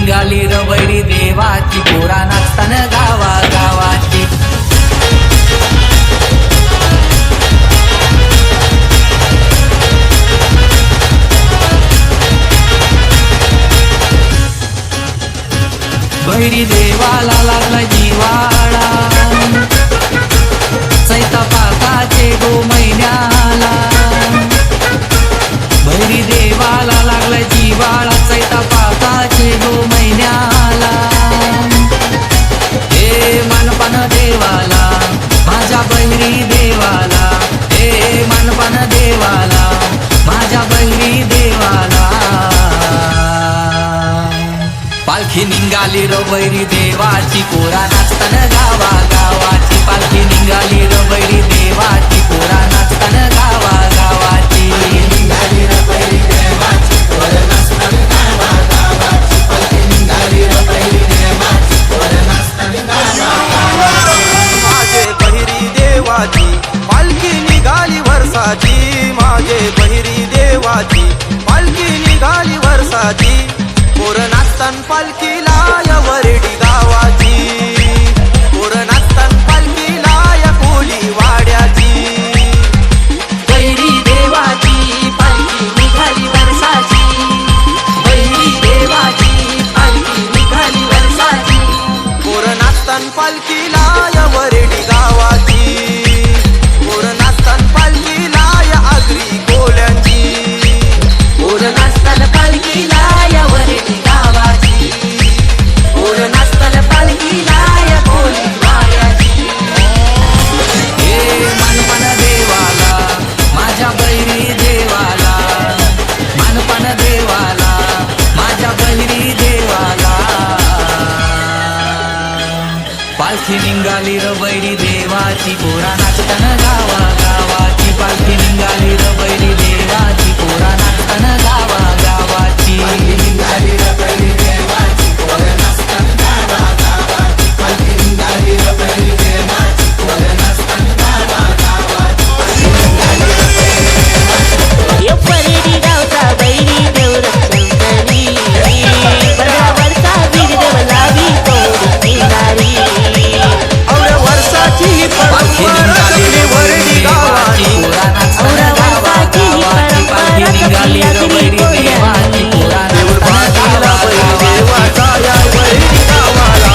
निघाली र बैरी देवाची पोरा नाचताना गावा गावाची। बैरी देवाला लागला जिवाळा चैता पाकाचे 2 महिन्याला। बैरी देवाला लागला जिवाळा चैता पाकाचे 2 महिन्याला। हे मानपान देवाला माझ्या बैरी देवाला, हे मानपान देवाला माझ्या बैरी देवाला। पालखी निघाली र बैरी देवाची पोरा नाचताना गावा गावाची। पालखी निघाली र बैरी देवाची पोरा नाचताना गावा गावाची। निघाली र बैरी देवाची पोरा नाचताना गावा गावाची। पालखी निघाली र बैरी देवाची पोरा नाचताना गावा गावाची। माझे बहिरी देवाची पालखी निघाली वर्षाची। माझे बहिरी देवाची पालखी निघाली वर्षाची। पोर नाचतान पालखीला या वरडी गावाची। पोर नाचतान पालखीला या कोली वाड्याची। बैरी देवाची पालखी निघाली वर्षाची। बैरी देवाची पालखी निघाली वर्षाची। पोर नाचतान पालखीला या वरडी गावाची। पोर नाचतान पालखीला या आगरी कोल्यांची। पोर नाचताना पालखीला या वरडी गावाची। पोर नाचताना पालखीला या कोली वाड्याची। हे मानपान देवाला माझ्या बैरी देवाला, मानपान देवाला माझ्या बैरी देवाला। पालखी निघाली र बैरी देवाची पोरा नाचताना गावा गावाची। पालखी निघाली र बैरी देवाची पोरा नाचताना गावा गावाची। पालखी निघाली र बैरी देवाची पोरा नाचताना गावा गावाची। पालखी निघाली र बैरी देवाची पोरा नाचताना गावा गावाची। यो परेडी गावचा बैरी देवरक्षणी बरावरचा वीर देव लावी तोडी निघाली। और वर्षाची पालखी निघाली र बैरी देवाची पोरा नाचताना गावा गावाची। पालखी निघाली र बैरी देवाची पोरा नाचताना गावा गावाची। देवाचा या वरडी गावाला।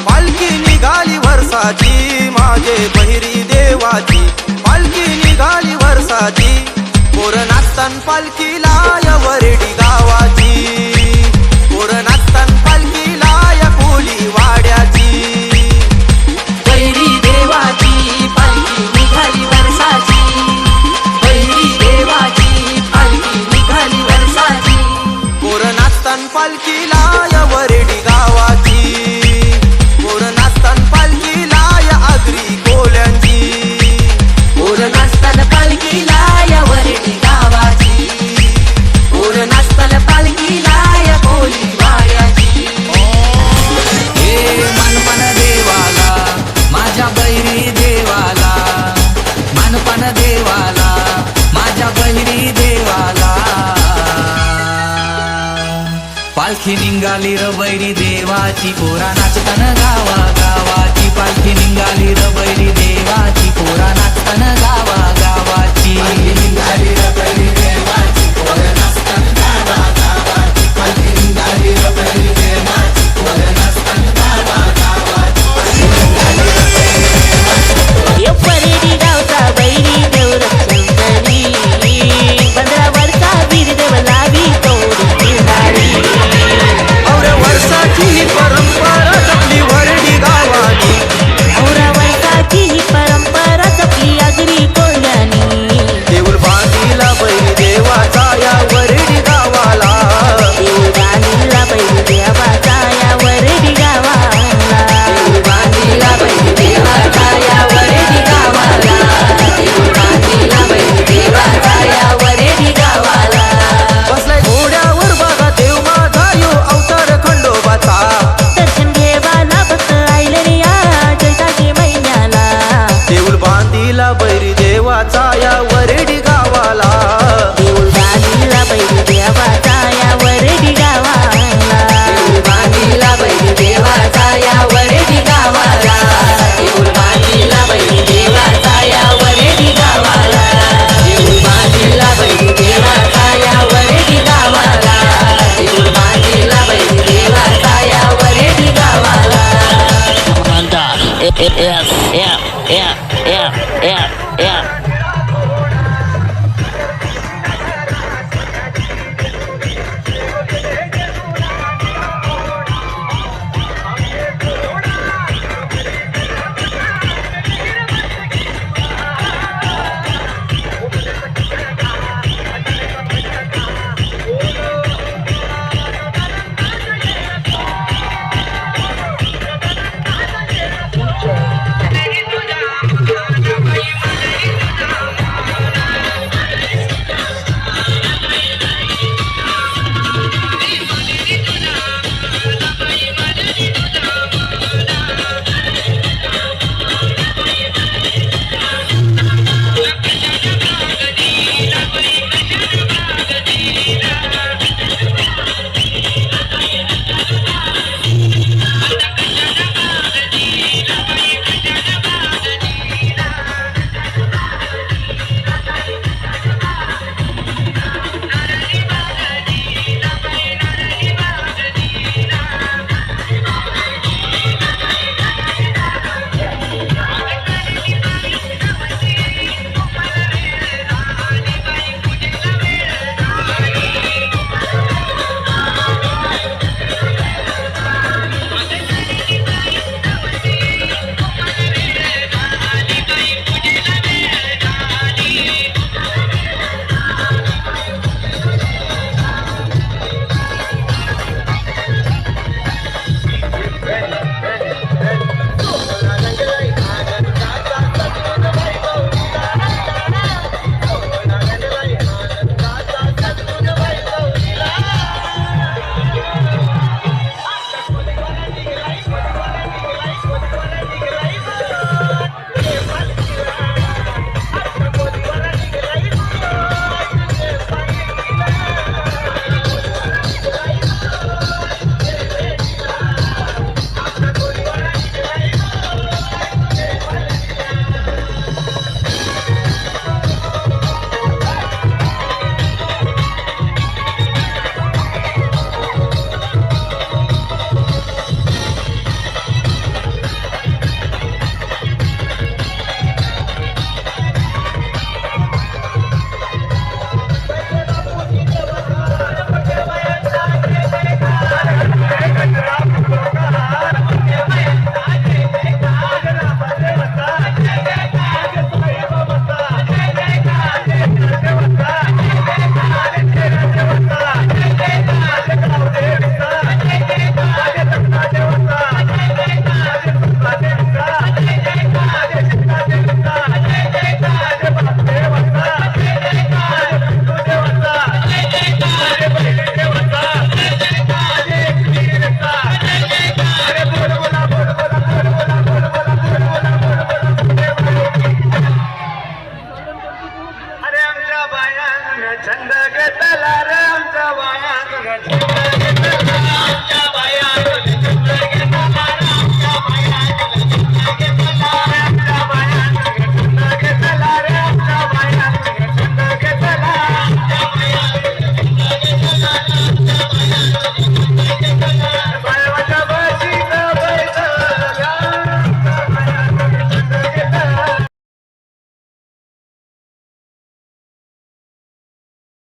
पालखी निघाली वर्षाची। माझे बहिरी देवाची पालखी निघाली वर्षाची। पोर नाचतान पालखीला या वरडी गावाची। पोर नाचतान पालखीला या कोली वाड्याची। बैरी देवाची पालखी निघाली वर्षाची। बैरी देवाची पालखी निघाली वर्षाची। पोर नाचतान पालखीला या वरडी गावाची। पोर नाचतान पालखीला या आगरी कोल्यांची। पोर नाचताना पालखीला या वरडी गावाची। पोर नाचताना पालखीला या कोली वाड्याची। हे मानपान देवाला माझ्या बैरी देवाला, मानपान देवाला माझ्या बैरी देवाला। पालखी निघाली र बैरी देवाची पोरा नाचताना गावा गावाची। पालखी निघाली र बैरी देवाची पोरा नाचताना गावा गावाची। पालखी निघाली र बैरी